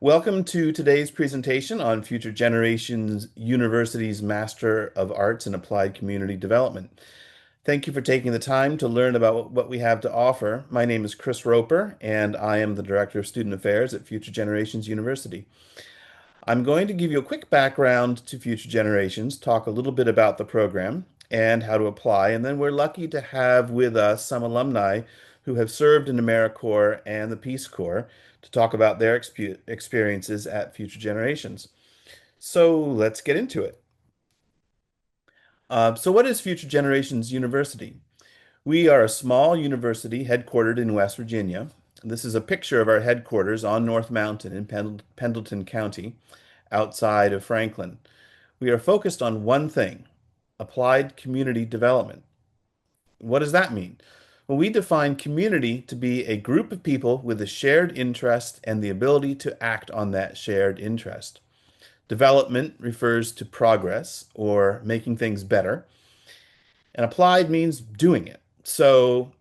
Welcome to today's presentation on Future Generations University's Master of Arts in Applied Community Development. Thank you for taking the time to learn about what we have to offer. My name is Chris Roper, and I am the Director of Student Affairs at Future Generations University. I'm going to give you a quick background to Future Generations, talk a little bit about the program and how to apply, and then we're lucky to have with us some alumni who have served in AmeriCorps and the Peace Corps to talk about their experiences at Future Generations. So let's get into it. So what is Future Generations University? We are a small university headquartered in West Virginia. This is a picture of our headquarters on North Mountain in Pendleton County, outside of Franklin. We are focused on one thing, applied community development. What does that mean? Well, we define community to be a group of people with a shared interest and the ability to act on that shared interest. Development refers to progress or making things better, and applied means doing it. So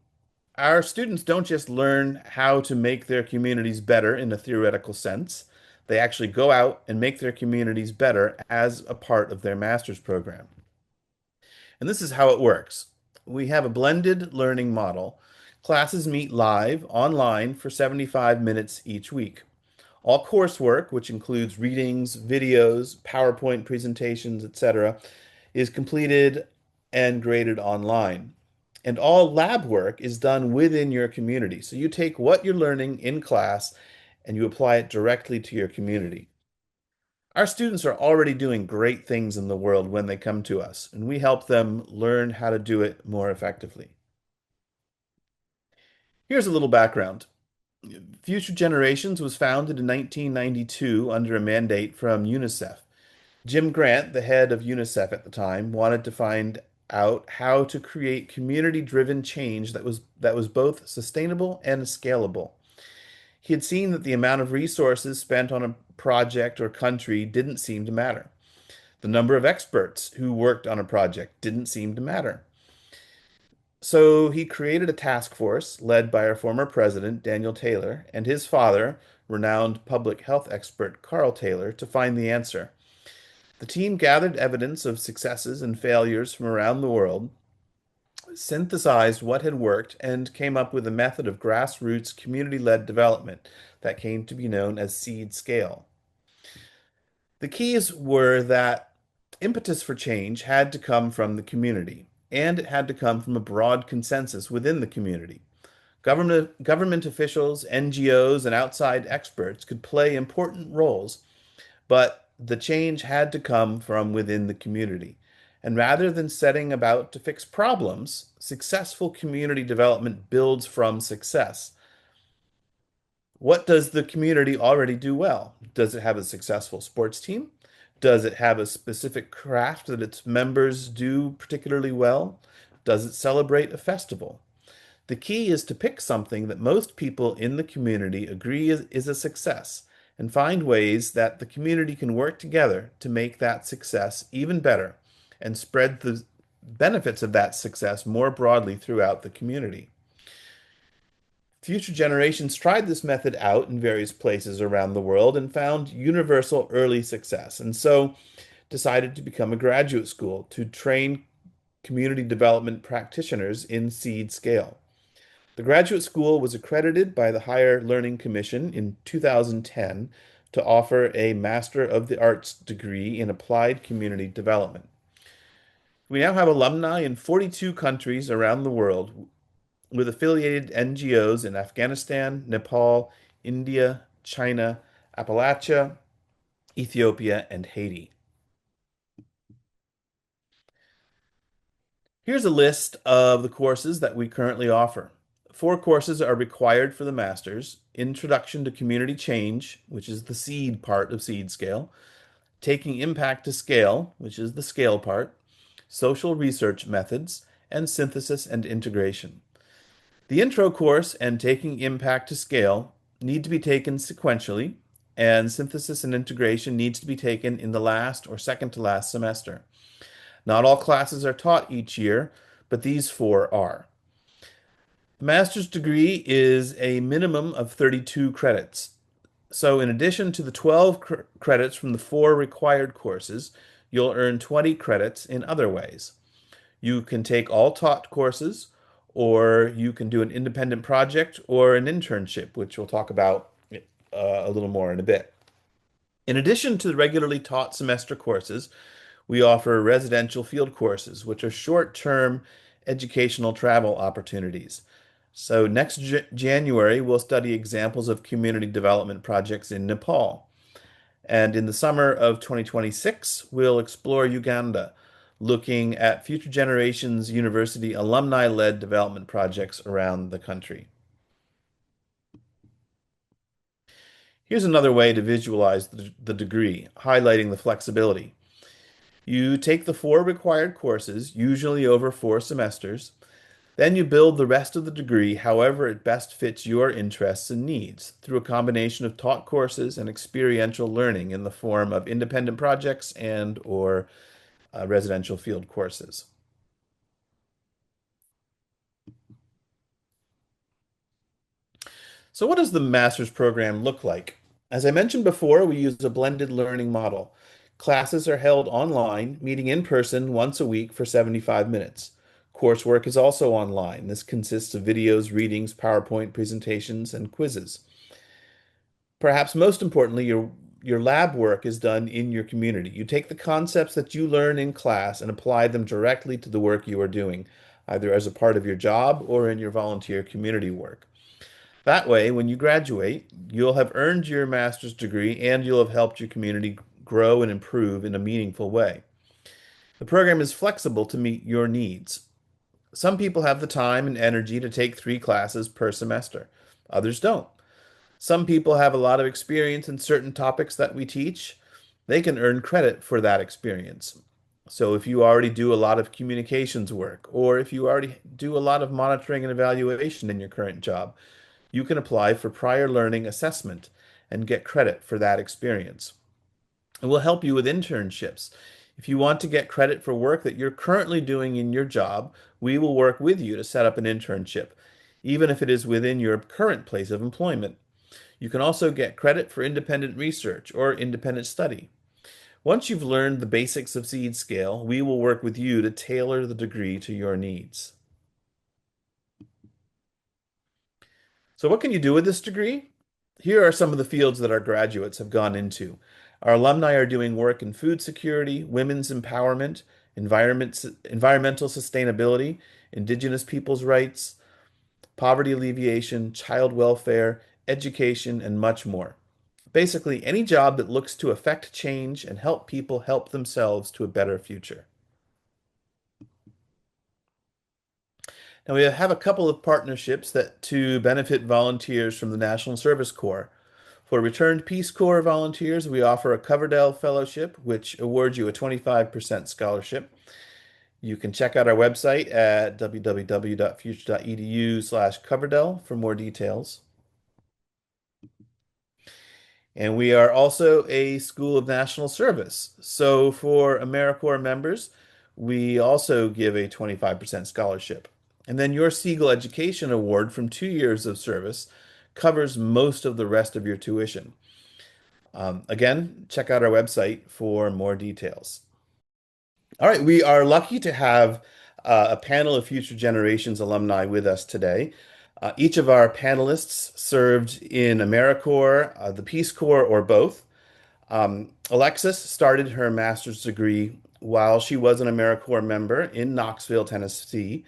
our students don't just learn how to make their communities better in a theoretical sense. They actually go out and make their communities better as a part of their master's program. And this is how it works. We have a blended learning model. Classes meet live online for 75 minutes each week. All coursework, which includes readings, videos, PowerPoint presentations, etc., is completed and graded online. And all lab work is done within your community. So you take what you're learning in class and you apply it directly to your community. Our students are already doing great things in the world when they come to us, and we help them learn how to do it more effectively. Here's a little background. Future Generations was founded in 1992 under a mandate from UNICEF. Jim Grant, the head of UNICEF at the time, wanted to find out how to create community-driven change that was both sustainable and scalable. He had seen that the amount of resources spent on a project or country didn't seem to matter. The number of experts who worked on a project didn't seem to matter. So he created a task force led by our former president, Daniel Taylor, and his father, renowned public health expert Carl Taylor, to find the answer. The team gathered evidence of successes and failures from around the world, synthesized what had worked, and came up with a method of grassroots community-led development that came to be known as seed scale. The keys were that impetus for change had to come from the community, and it had to come from a broad consensus within the community. Government officials, NGOs, and outside experts could play important roles, but the change had to come from within the community. And rather than setting about to fix problems, successful community development builds from success. What does the community already do well? Does it have a successful sports team? Does it have a specific craft that its members do particularly well? Does it celebrate a festival? The key is to pick something that most people in the community agree is a success and find ways that the community can work together to make that success even better and spread the benefits of that success more broadly throughout the community. Future generations tried this method out in various places around the world and found universal early success, and so decided to become a graduate school to train community development practitioners in seed scale. The graduate school was accredited by the Higher Learning Commission in 2010 to offer a Master of the Arts degree in Applied Community Development. We now have alumni in 42 countries around the world with affiliated NGOs in Afghanistan, Nepal, India, China, Appalachia, Ethiopia, and Haiti. Here's a list of the courses that we currently offer. 4 courses are required for the master's: Introduction to Community Change, which is the seed part of seed scale, Taking Impact to Scale, which is the scale part, Social Research Methods, and Synthesis and Integration. The intro course and Taking Impact to Scale need to be taken sequentially, and Synthesis and Integration needs to be taken in the last or second to last semester. Not all classes are taught each year, but these 4 are. The master's degree is a minimum of 32 credits. So, in addition to the 12 credits from the four required courses, you'll earn 20 credits in other ways. You can take all taught courses, or you can do an independent project or an internship, which we'll talk about a little more in a bit. In addition to the regularly taught semester courses, we offer residential field courses, which are short-term educational travel opportunities. So next January, we'll study examples of community development projects in Nepal. And in the summer of 2026, we'll explore Uganda, looking at Future Generations University alumni-led development projects around the country. Here's another way to visualize the degree, highlighting the flexibility. You take the four required courses, usually over 4 semesters, then you build the rest of the degree however it best fits your interests and needs through a combination of taught courses and experiential learning in the form of independent projects and or residential field courses. So what does the master's program look like? As I mentioned before, we use a blended learning model. Classes are held online, meeting in person once a week for 75 minutes. Coursework is also online. This consists of videos, readings, PowerPoint presentations, and quizzes. Perhaps most importantly, your lab work is done in your community. You take the concepts that you learn in class and apply them directly to the work you are doing, either as a part of your job or in your volunteer community work. That way, when you graduate, you'll have earned your master's degree and you'll have helped your community grow and improve in a meaningful way. The program is flexible to meet your needs. Some people have the time and energy to take 3 classes per semester. Others don't. Some people have a lot of experience in certain topics that we teach. They can earn credit for that experience. So if you already do a lot of communications work, or if you already do a lot of monitoring and evaluation in your current job, you can apply for prior learning assessment and get credit for that experience. It will help you with internships. If you want to get credit for work that you're currently doing in your job, we will work with you to set up an internship, even if it is within your current place of employment. You can also get credit for independent research or independent study. Once you've learned the basics of seed scale, we will work with you to tailor the degree to your needs. So what can you do with this degree? Here are some of the fields that our graduates have gone into. Our alumni are doing work in food security, women's empowerment, environmental sustainability, indigenous peoples' rights, poverty alleviation, child welfare, education, and much more. Basically, any job that looks to affect change and help people help themselves to a better future. Now, we have a couple of partnerships that to benefit volunteers from the National Service Corps. For returned Peace Corps volunteers, we offer a Coverdell Fellowship, which awards you a 25% scholarship. You can check out our website at www.future.edu/Coverdell for more details. And we are also a School of National Service. So for AmeriCorps members, we also give a 25% scholarship. And then your Siegel Education Award from 2 years of service covers most of the rest of your tuition. Again, check out our website for more details. All right, we are lucky to have a panel of Future Generations alumni with us today. Each of our panelists served in AmeriCorps, the Peace Corps, or both. Alexis started her master's degree while she was an AmeriCorps member in Knoxville, Tennessee,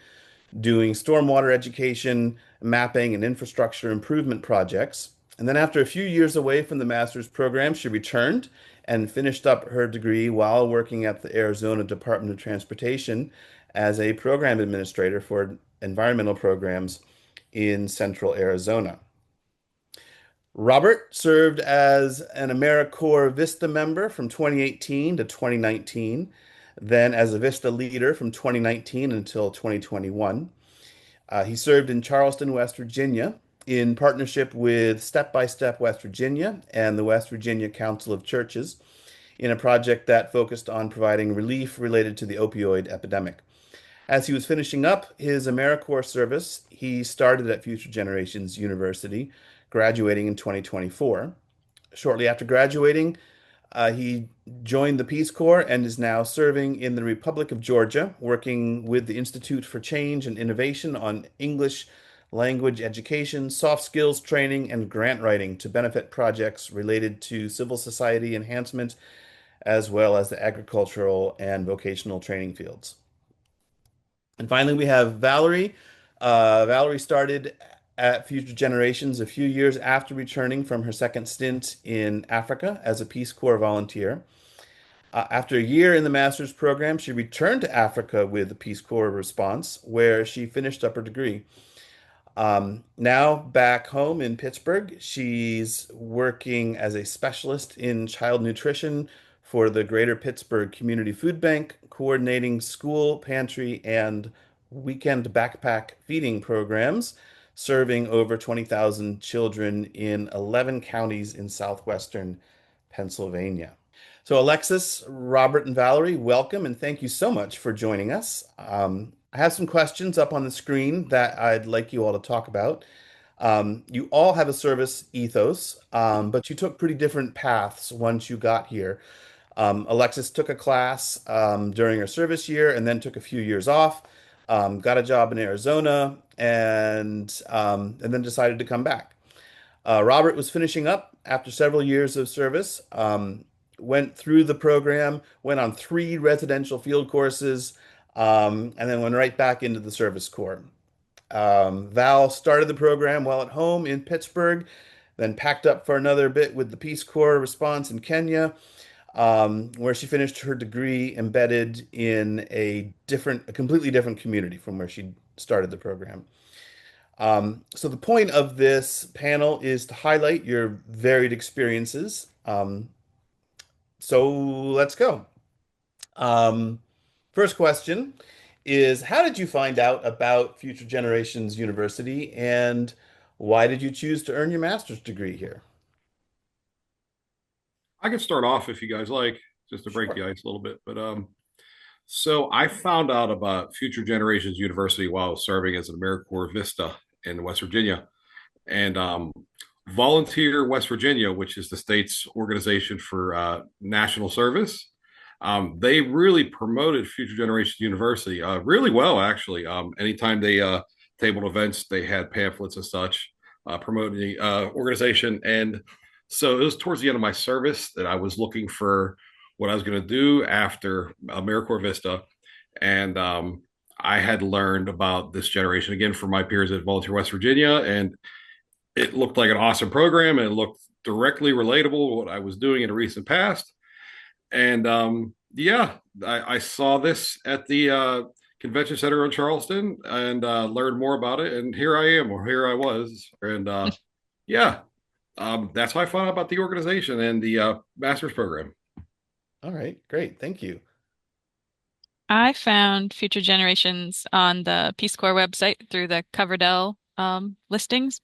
doing stormwater education, mapping, and infrastructure improvement projects. And then after a few years away from the master's program, she returned and finished up her degree while working at the Arizona Department of Transportation as a program administrator for environmental programs in central Arizona. Robert served as an AmeriCorps Vista member from 2018 to 2019, then as a Vista leader from 2019 until 2021. He served in Charleston, West Virginia, in partnership with Step by Step West Virginia and the West Virginia Council of Churches in a project that focused on providing relief related to the opioid epidemic. As he was finishing up his AmeriCorps service, he started at Future Generations University, graduating in 2024. Shortly after graduating, he joined the Peace Corps and is now serving in the Republic of Georgia, working with the Institute for Change and Innovation on English language education, soft skills training, and grant writing to benefit projects related to civil society enhancement, as well as the agricultural and vocational training fields. And finally, we have Valerie. Valerie started at Future Generations a few years after returning from her second stint in Africa as a Peace Corps volunteer. After a year in the master's program, she returned to Africa with the Peace Corps response, where she finished up her degree. Now back home in Pittsburgh, she's working as a specialist in child nutrition for the Greater Pittsburgh Community Food Bank, coordinating school, pantry, and weekend backpack feeding programs, serving over 20,000 children in 11 counties in southwestern Pennsylvania. So, Alexis, Robert, and Valerie, welcome and thank you so much for joining us. I have some questions up on the screen that I'd like you all to talk about. You all have a service ethos, but you took pretty different paths once you got here. Alexis took a class during her service year and then took a few years off, got a job in Arizona, and then decided to come back. Robert was finishing up after several years of service, went through the program, went on 3 residential field courses, and then went right back into the service corps. Val started the program while at home in Pittsburgh, then packed up for another bit with the Peace Corps response in Kenya, where she finished her degree embedded in a completely different community from where she started the program. So the point of this panel is to highlight your varied experiences. So let's go. Um, First question is, how did you find out about Future Generations University and why did you choose to earn your master's degree here? I can start off if you guys like, just to break the Sure. ice a little bit. So I found out about Future Generations University while I was serving as an AmeriCorps Vista in West Virginia. And Volunteer West Virginia, which is the state's organization for national service, they really promoted Future Generations University really well, actually. Anytime they tabled events, they had pamphlets and such promoting the organization. And so it was towards the end of my service that I was looking for what I was going to do after AmeriCorps Vista. And I had learned about this generation again from my peers at Volunteer West Virginia. And it looked like an awesome program and it looked directly relatable to what I was doing in the recent past. And yeah, I saw this at the convention center in Charleston and learned more about it. And here I am, or here I was. And yeah, that's how I found out about the organization and the master's program. All right, great. Thank you. I found Future Generations on the Peace Corps website through the Coverdell listings.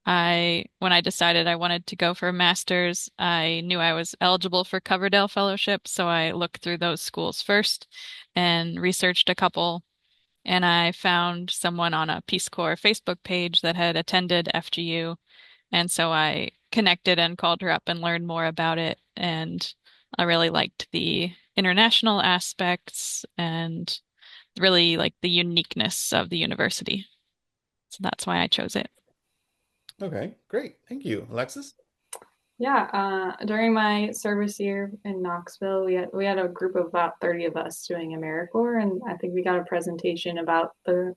When I decided I wanted to go for a master's, I knew I was eligible for Coverdell Fellowship, so I looked through those schools first and researched a couple. And I found someone on a Peace Corps Facebook page that had attended FGU, and so I connected and called her up and learned more about it. And I really liked the international aspects and really like the uniqueness of the university. So that's why I chose it. Okay, great. Thank you. Alexis? Yeah, during my service year in Knoxville, we had a group of about 30 of us doing AmeriCorps, and I think we got a presentation about the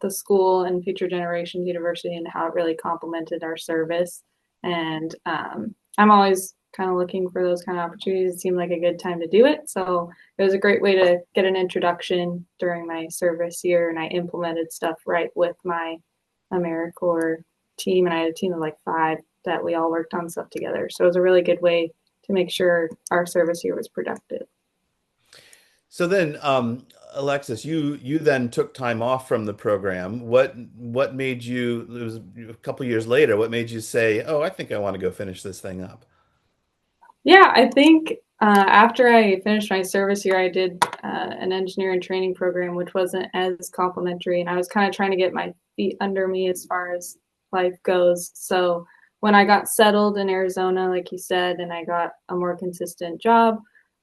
school and Future Generations University and how it really complemented our service. And I'm always kind of looking for those kind of opportunities. It seemed like a good time to do it, so it was a great way to get an introduction during my service year, and I implemented stuff right with my AmeriCorps team, and I had a team of like 5 that we all worked on stuff together. So it was a really good way to make sure our service year was productive. So then, Alexis, you then took time off from the program. What made you, it was a couple years later, what made you say, "Oh, I think I want to go finish this thing up"? Yeah, I think after I finished my service year, I did an engineering training program, which wasn't as complimentary, and I was kind of trying to get my feet under me as far as life goes. So when I got settled in Arizona, like you said, and I got a more consistent job,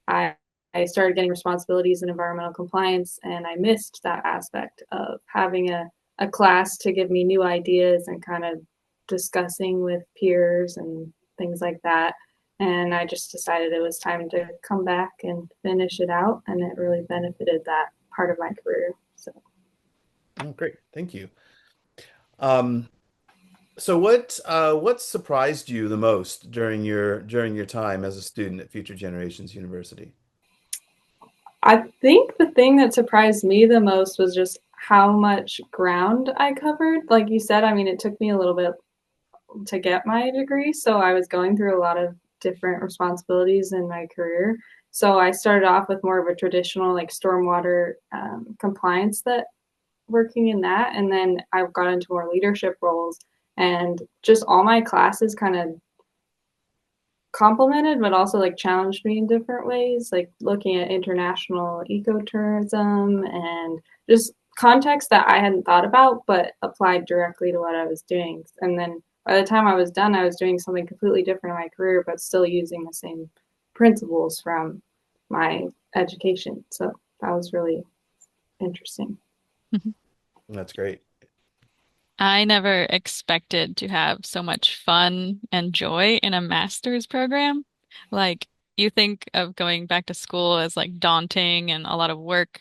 I I started getting responsibilities in environmental compliance, and I missed that aspect of having a class to give me new ideas and kind of discussing with peers and things like that. And I just decided it was time to come back and finish it out, and it really benefited that part of my career. So Oh, great. Thank you. Um, so what surprised you the most during your time as a student at Future Generations University? I think the thing that surprised me the most was just how much ground I covered. Like you said, I mean, it took me a little bit to get my degree, so I was going through a lot of different responsibilities in my career. So I started off with more of a traditional like stormwater compliance that working in that, and then I got into more leadership roles, and just all my classes kind of complemented but also like challenged me in different ways, like looking at international ecotourism and just context that I hadn't thought about but applied directly to what I was doing. And then by the time I was done, I was doing something completely different in my career but still using the same principles from my education. So that was really interesting. That's great. I never expected to have so much fun and joy in a master's program. Like, you think of going back to school as like daunting and a lot of work,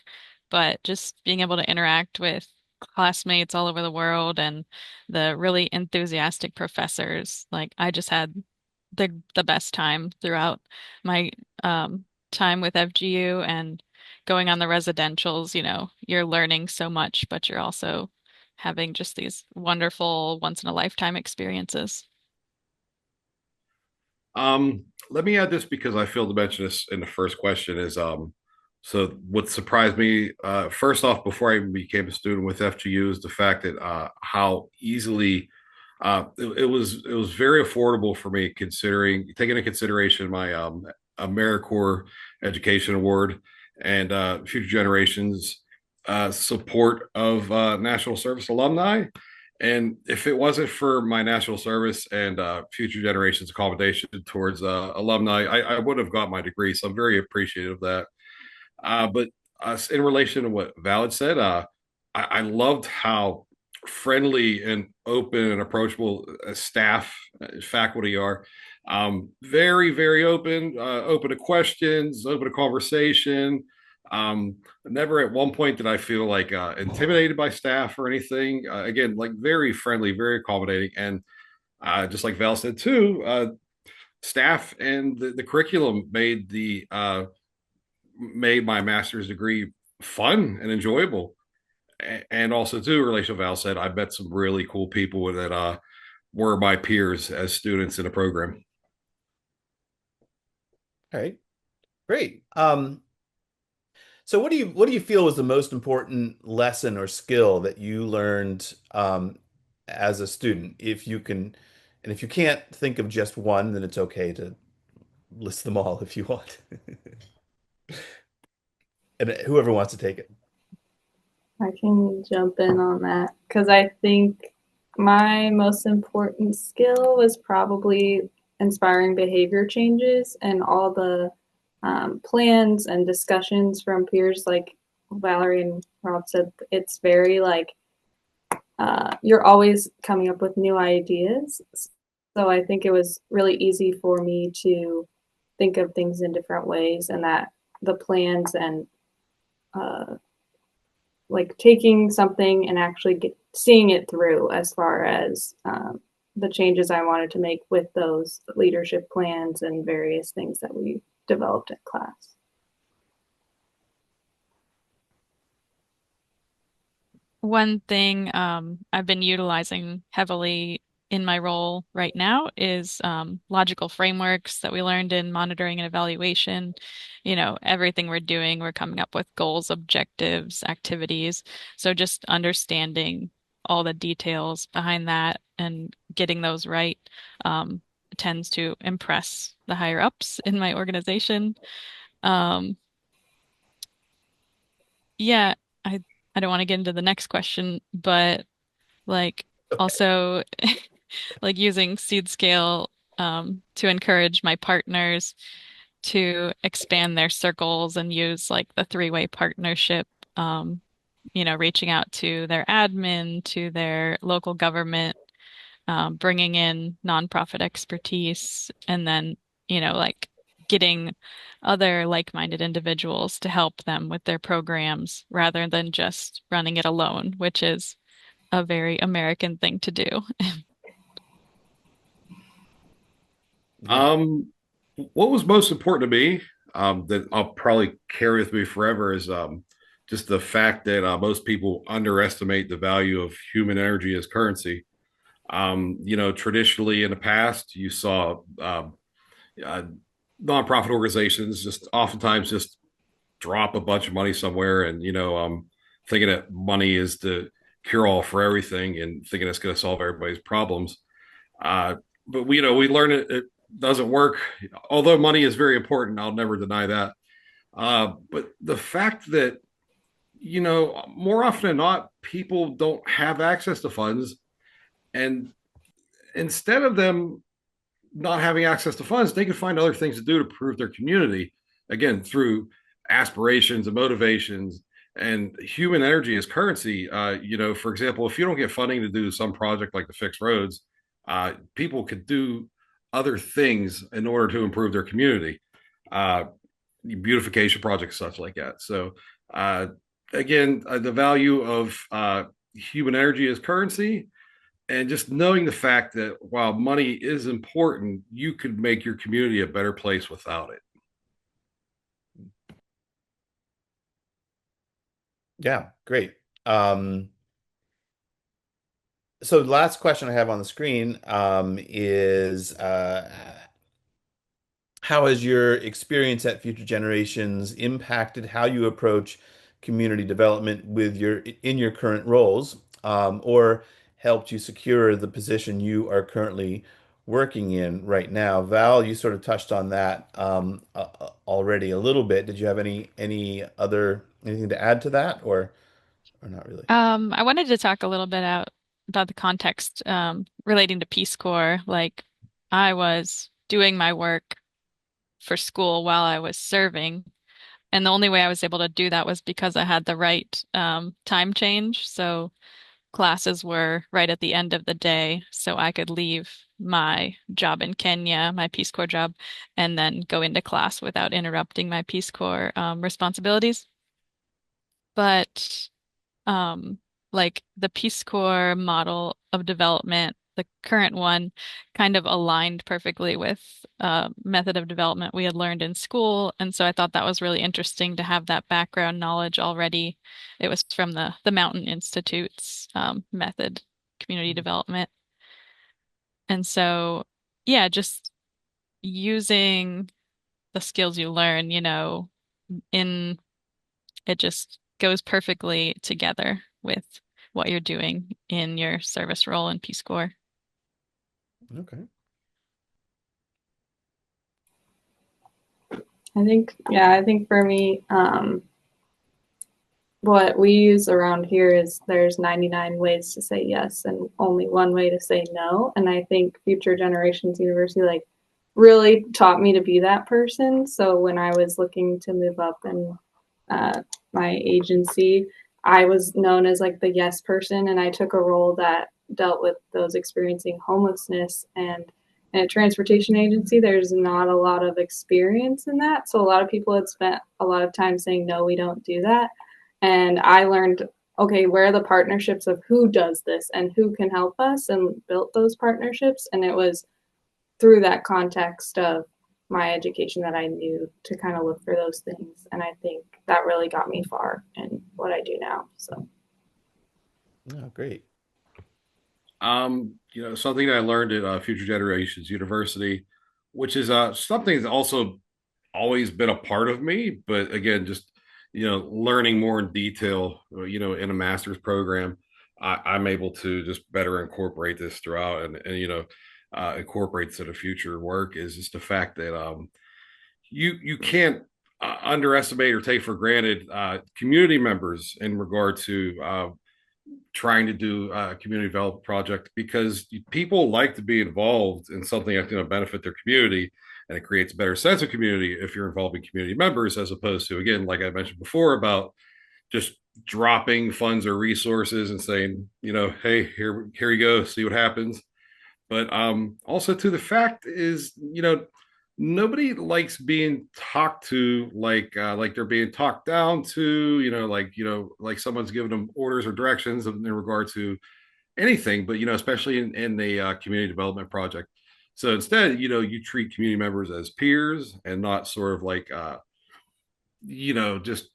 but just being able to interact with classmates all over the world and the really enthusiastic professors, like I just had the best time throughout my time with FGU and going on the residentials, you're learning so much, but you're also having just these wonderful once in a lifetime experiences. Let me add this because I failed to mention this in the first question is so what surprised me first off before I even became a student with FGU is the fact that how easily it was very affordable for me considering taking into consideration my AmeriCorps Education Award and Future Generations support of National Service alumni. And if it wasn't for my national service and future generations' accommodation towards alumni, I would have got my degree. So I'm very appreciative of that. But in relation to what Val had said, I loved how friendly and open and approachable staff, faculty are. Very, very open, open to questions, open to conversation. Never at one point did I feel like intimidated by staff or anything. Again, like very friendly, very accommodating, and just like Val said too, staff and the curriculum made my master's degree fun and enjoyable. And also too, relation to Val said, I met some really cool people that were my peers as students in the program. All right, great. So what do you feel was the most important lesson or skill that you learned as a student? If you can, and if you can't think of just one, then it's okay to list them all if you want. And whoever wants to take it. I can jump in on that because I think my most important skill was probably inspiring behavior changes and all the plans and discussions from peers like Valerie and Rob said. It's very like you're always coming up with new ideas. So I think it was really easy for me to think of things in different ways and that the plans and uh, like taking something and actually seeing it through as far as the changes I wanted to make with those leadership plans and various things that we developed in class. One thing I've been utilizing heavily in my role right now is logical frameworks that we learned in monitoring and evaluation. Everything we're doing, we're coming up with goals, objectives, activities. So just understanding all the details behind that and getting those right um, tends to impress the higher ups in my organization. Um, yeah, I don't want to get into the next question, but like Okay. also like using seed scale to encourage my partners to expand their circles and use like the three-way partnership, um, reaching out to their admin, to their local government, bringing in nonprofit expertise, and then, like getting other like-minded individuals to help them with their programs rather than just running it alone, which is a very American thing to do. Yeah. Um, what was most important to me, that I'll probably carry with me forever, is just the fact that most people underestimate the value of human energy as currency. Traditionally in the past, you saw uh, nonprofit organizations just oftentimes just drop a bunch of money somewhere, and thinking that money is the cure all for everything, and thinking it's going to solve everybody's problems. Uh, but we learn it doesn't work. Although money is very important, I'll never deny that. But the fact that more often than not, people don't have access to funds, and instead of them not having access to funds, they can find other things to do to improve their community. Again, through aspirations and motivations, and human energy as currency. For example, if you don't get funding to do some project like to fix roads, people could do other things in order to improve their community, uh, beautification projects, such like that. So, uh, again, the value of human energy as currency, and just knowing the fact that while money is important, you could make your community a better place without it. Yeah, great. Um, so the last question I have on the screen is how has your experience at Future Generations impacted how you approach community development with your current roles, or helped you secure the position you are currently working in right now? Val, you sort of touched on that already a little bit. Did you have anything to add to that, or not really? I wanted to talk a little bit about the context relating to Peace Corps. Like, I was doing my work for school while I was serving, and the only way I was able to do that was because I had the right time change. So classes were right at the end of the day, so I could leave my job in Kenya, my Peace Corps job, and then go into class without interrupting my Peace Corps responsibilities. But um, like the Peace Corps model of development, the current one kind of aligned perfectly with method of development we had learned in school. And so I thought that was really interesting to have that background knowledge already. It was from the Mountain Institute's method, community development. And so, yeah, just using the skills you learn, in it just goes perfectly together with what you're doing in your service role in Peace Corps. Okay. I think for me, what we use around here is there's 99 ways to say yes and only one way to say no. And I think Future Generations University like really taught me to be that person. So when I was looking to move up in my agency, I was known as like the yes person, and I took a role that dealt with those experiencing homelessness. And in a transportation agency, there's not a lot of experience in that. So a lot of people had spent a lot of time saying, no, we don't do that. And I learned, okay, where are the partnerships of who does this and who can help us, and built those partnerships. And it was through that context of my education that I knew to kind of look for those things. And I think that really got me far in what I do now. So, Oh, great. Something that I learned at Future Generations University, which is something that's also always been a part of me, but again, just learning more in detail, in a master's program, I'm able to just better incorporate this throughout, and incorporate to the future work, is just the fact that you can't underestimate or take for granted community members in regard to trying to do a community development project because people like to be involved in something that's going to benefit their community, and it creates a better sense of community if you're involving community members as opposed to, again, like I mentioned before, about just dropping funds or resources and saying, hey, here you go, see what happens. But also, to the fact is, nobody likes being talked to like they're being talked down to, like someone's giving them orders or directions in regard to anything, but especially in the community development project. So instead, you treat community members as peers and not sort of like just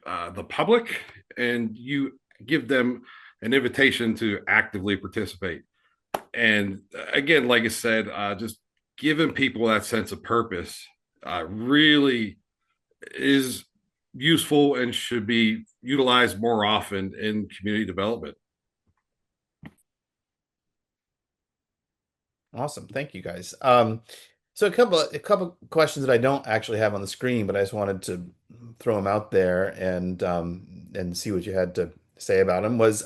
the public, and you give them an invitation to actively participate. And again, like I said, just giving people that sense of purpose really is useful and should be utilized more often in community development. Awesome. Thank you guys. So a couple questions that I don't actually have on the screen, but I just wanted to throw them out there and see what you had to say about them. Was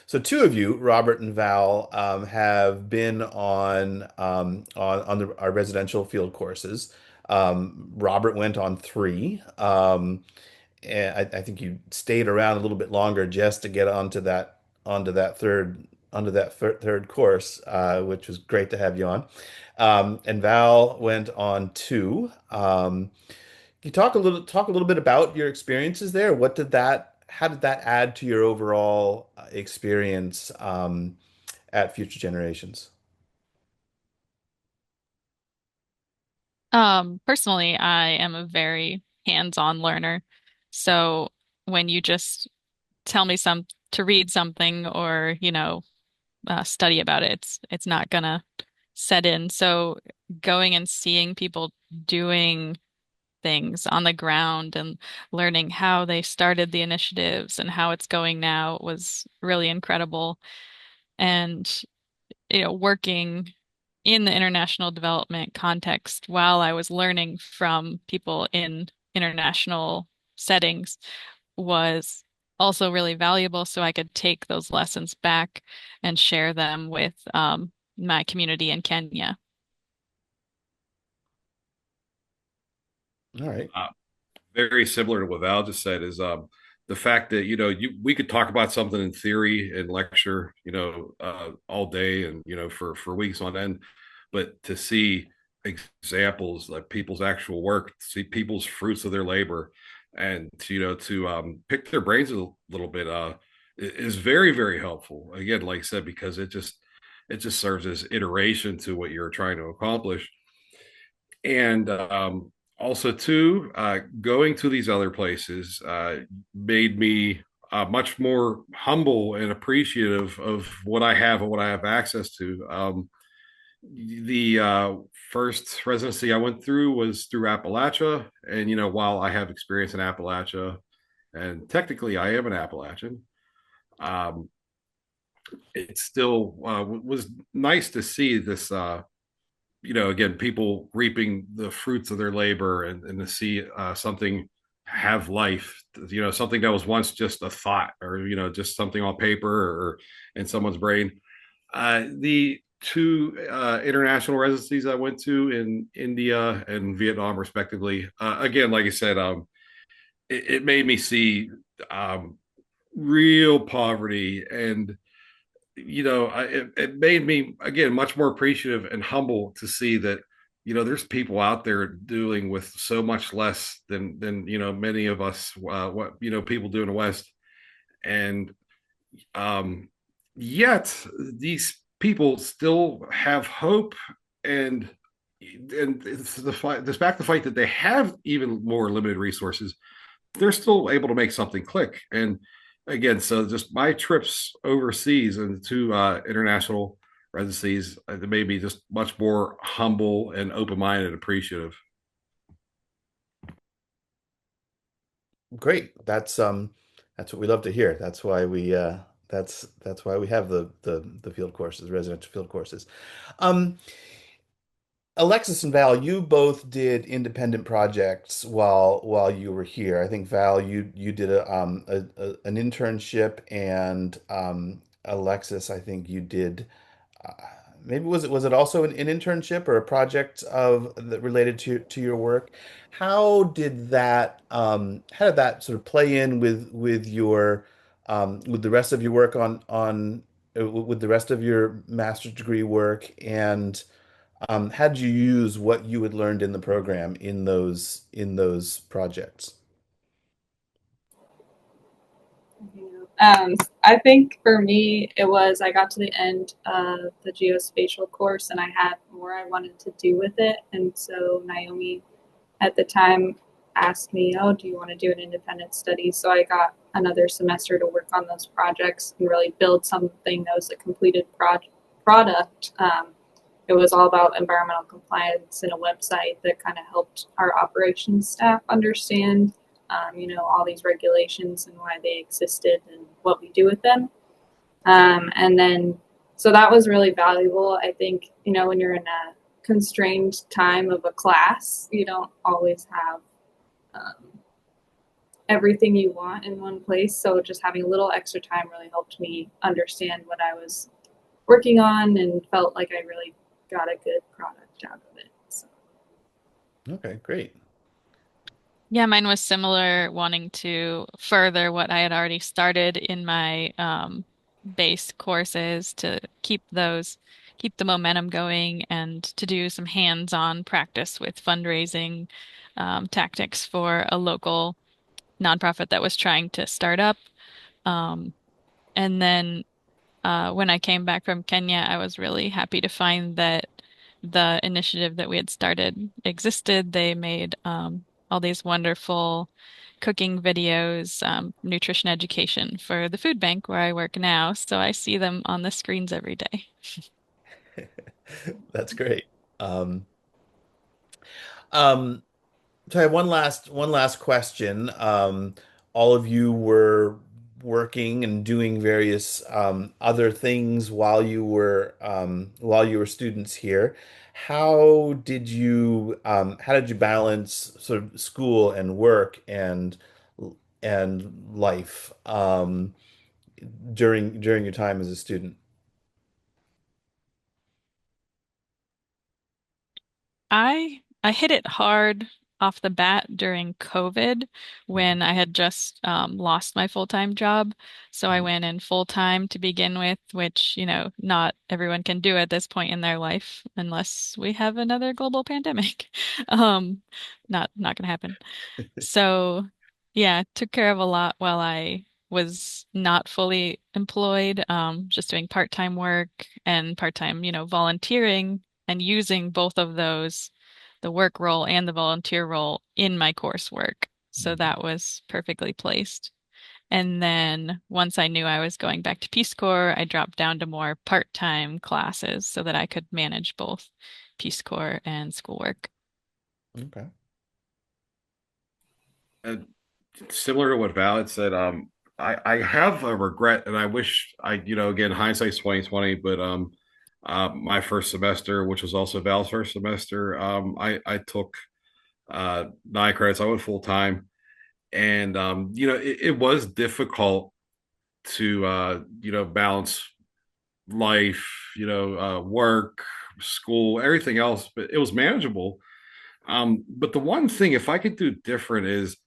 so two of you, Robert and Val, have been on our residential field courses. Robert went on three. And I think you stayed around a little bit longer just to get onto that third course, which was great to have you on. And Val went on two. Can you talk a little bit about your experiences there? How did that add to your overall experience at Future Generations? Personally, I am a very hands-on learner. So when you just tell me to read something or, study about it, it's not gonna set in. So going and seeing people doing things on the ground and learning how they started the initiatives and how it's going now was really incredible. And, working in the international development context while I was learning from people in international settings was also really valuable. So I could take those lessons back and share them with my community in Kenya. All right. Uh, Very similar to what Val just said is the fact that we could talk about something in theory and lecture all day and for weeks on end, but to see examples like people's actual work, to see people's fruits of their labor, and to pick their brains a little bit is very, very helpful. Again, like I said, because it just serves as iteration to what you're trying to accomplish. And also too, going to these other places made me much more humble and appreciative of what I have and what I have access to. The first residency I went through was through Appalachia, and while I have experience in Appalachia, and technically I am an Appalachian, um, it still was nice to see this again, people reaping the fruits of their labor, and to see something have life, something that was once just a thought, or just something on paper or in someone's brain. The two international residencies I went to in India and Vietnam respectively, again, like I said, it made me see um, real poverty, and it made me again much more appreciative and humble to see that there's people out there dealing with so much less than many of us what people do in the West. And um yet these people still have hope, and it's the fight, despite the fact that they have even more limited resources, they're still able to make something click. And again, so just my trips overseas and to international residencies, it made me just much more humble and open-minded and appreciative. Great. That's what we love to hear. That's why we have the field courses, residential field courses. Um Alexis and Val, you both did independent projects while you were here. I think Val, you did an internship, and Alexis, I think you did. Uh, Maybe was it also an internship or a project of that related to your work? How did that sort of play in with your with the rest of your work with the rest of your master's degree work, and how did you use what you had learned in the program in those projects? Um, I think for me, it was I got to the end of the geospatial course and I had more I wanted to do with it. And so Naomi at the time asked me, "Oh, do you want to do an independent study?" So I got another semester to work on those projects and really build something that was a completed product. It was all about environmental compliance and a website that kind of helped our operations staff understand, all these regulations and why they existed and what we do with them. And then, so that was really valuable. I think, when you're in a constrained time of a class, you don't always have um, everything you want in one place. So just having a little extra time really helped me understand what I was working on and felt like I really got a good product out of it. So. Okay, great. Yeah, mine was similar, wanting to further what I had already started in my base courses to keep the momentum going and to do some hands-on practice with fundraising tactics for a local nonprofit that was trying to start up. Um, and then when I came back from Kenya, I was really happy to find that the initiative that we had started existed. They made all these wonderful cooking videos, nutrition education for the food bank where I work now. So I see them on the screens every day. That's great. Um, um, So I have one last question. All of you were working and doing various other things while you were students here. How did you balance sort of school and work and life during your time as a student? I hit it hard off the bat during COVID when I had just lost my full-time job. So I Mhm. went in full-time to begin with, which, not everyone can do at this point in their life unless we have another global pandemic. Um, not gonna happen. So, yeah, took care of a lot while I was not fully employed, just doing part-time work and part-time, volunteering and using both of those, the work role and the volunteer role in my coursework. So Mhm. that was perfectly placed. And then once I knew I was going back to Peace Corps, I dropped down to more part-time classes so that I could manage both Peace Corps and schoolwork. Okay. And similar to what Val had said, I have a regret, and I wish again, hindsight's 2020, but my first semester, which was also Val's first semester, I took 9 credits. I went full time, and it was difficult to balance life, work, school, everything else, but it was manageable. But the one thing, if I could do different, is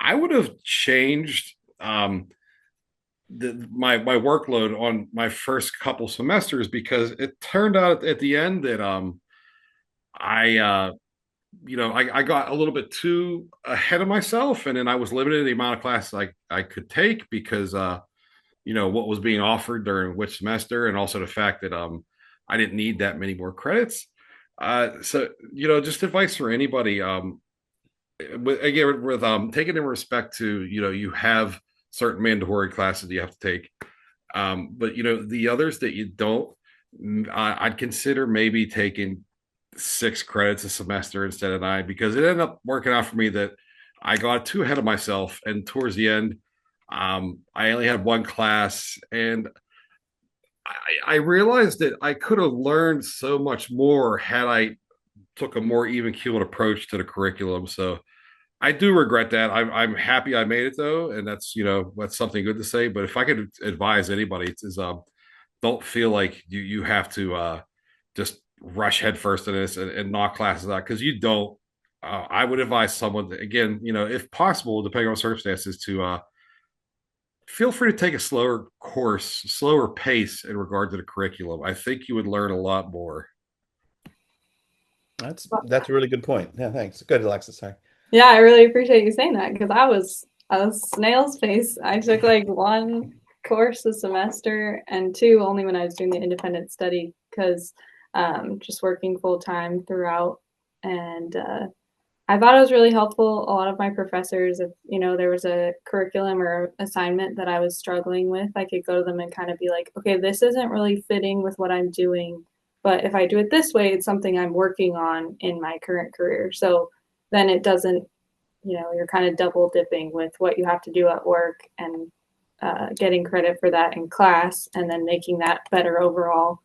I would have changed my workload on my first couple semesters, because it turned out at the end that I I got a little bit too ahead of myself, and then I was limited in the amount of classes I could take, because what was being offered during which semester, and also the fact that I didn't need that many more credits. So just advice for anybody. Again, with taking in respect to you have certain mandatory classes that you have to take, but the others that you don't, I'd consider maybe taking 6 credits a semester instead of 9, because it ended up working out for me that I got too ahead of myself, and towards the end, I only had one class, and I realized that I could have learned so much more had I took a more even keeled approach to the curriculum. So I do regret that. I'm happy I made it though, and that's something good to say. But if I could advise anybody, it's don't feel like you have to just rush headfirst in this and knock classes out because you don't. I would advise someone again, if possible, depending on circumstances, to feel free to take a slower course, slower pace in regard to the curriculum. I think you would learn a lot more. That's a really good point. Yeah, thanks. Good, Alexis. Sorry. Yeah, I really appreciate you saying that because I was a snail's pace. I took like one course a semester and two only when I was doing the independent study because just working full time throughout. And I thought it was really helpful. A lot of my professors, if there was a curriculum or assignment that I was struggling with, I could go to them and kind of be like, okay, this isn't really fitting with what I'm doing, but if I do it this way, it's something I'm working on in my current career. So then it doesn't, you're kind of double dipping with what you have to do at work and getting credit for that in class and then making that better overall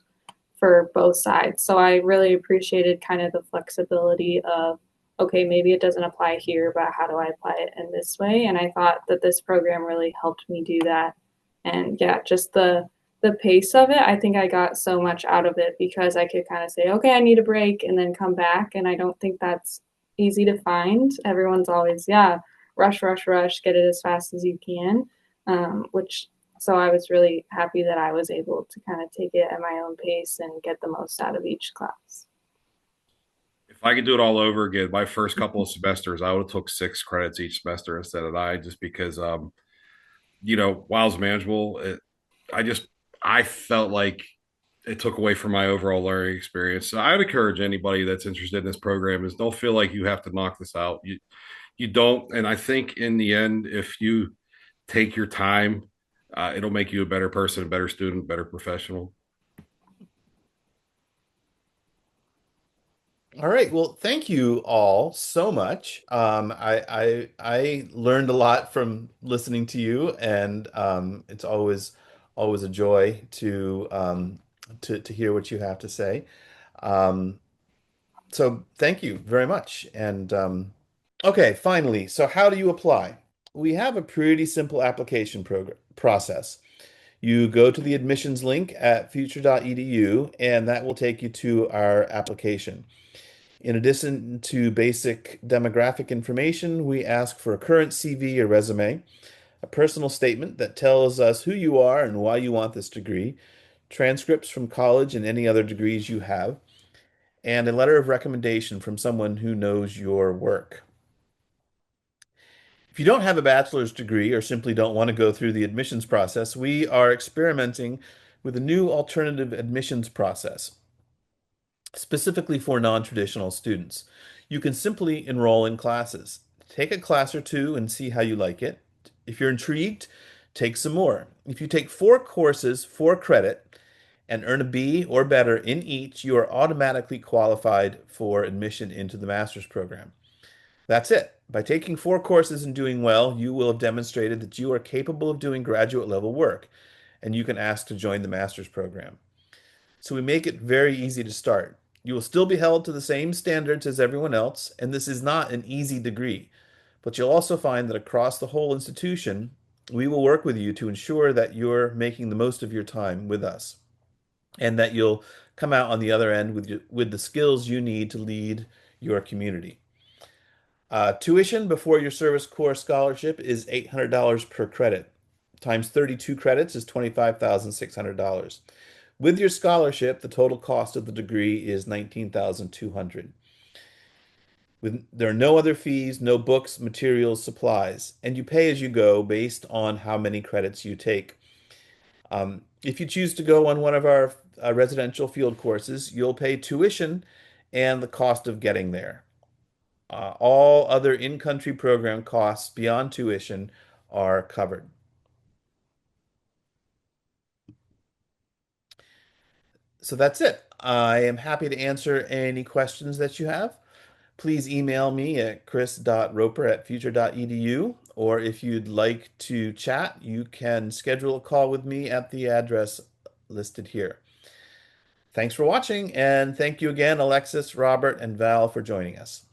for both sides. So I really appreciated kind of the flexibility of, okay, maybe it doesn't apply here, but how do I apply it in this way? And I thought that this program really helped me do that. And yeah, just the pace of it, I think I got so much out of it because I could kind of say, okay, I need a break and then come back. And I don't think that's easy to find. Everyone's always, yeah, rush, rush, rush, get it as fast as you can, which so I was really happy that I was able to kind of take it at my own pace and get the most out of each class. If I could do it all over again, my first couple of semesters, I would have took 6 credits each semester instead of 9, just because, while it's manageable, I felt like it took away from my overall learning experience. So I would encourage anybody that's interested in this program is don't feel like you have to knock this out. You don't, and I think in the end, if you take your time, it'll make you a better person, a better student, better professional. All right. Well, thank you all so much. I learned a lot from listening to you, and it's always a joy to hear what you have to say. Um, so thank you very much. And okay, finally, so how do you apply? We have a pretty simple application program process. You go to the admissions link at future.edu, and that will take you to our application. In addition to basic demographic information, we ask for a current CV or resume, a personal statement that tells us who you are and why you want this degree, transcripts from college and any other degrees you have, and a letter of recommendation from someone who knows your work. If you don't have a bachelor's degree or simply don't want to go through the admissions process, we are experimenting with a new alternative admissions process, specifically for non-traditional students. You can simply enroll in classes. Take a class or two and see how you like it. If you're intrigued, take some more. If you take 4 courses, 4 credit, and earn a B or better in each, you are automatically qualified for admission into the master's program. That's it. By taking 4 courses and doing well, you will have demonstrated that you are capable of doing graduate level work, and you can ask to join the master's program. So we make it very easy to start. You will still be held to the same standards as everyone else, and this is not an easy degree. But you'll also find that across the whole institution, we will work with you to ensure that you're making the most of your time with us and that you'll come out on the other end with the skills you need to lead your community. Tuition before your service corps scholarship is $800 per credit. Times 32 credits is $25,600. With your scholarship, the total cost of the degree is $19,200. There are no other fees, no books, materials, supplies, and you pay as you go based on how many credits you take. If you choose to go on one of our residential field courses, you'll pay tuition and the cost of getting there. All other in-country program costs beyond tuition are covered. So that's it. I am happy to answer any questions that you have. Please email me at chris.roper@future.edu, or if you'd like to chat, you can schedule a call with me at the address listed here. Thanks for watching, and thank you again, Alexis, Robert, and Val, for joining us.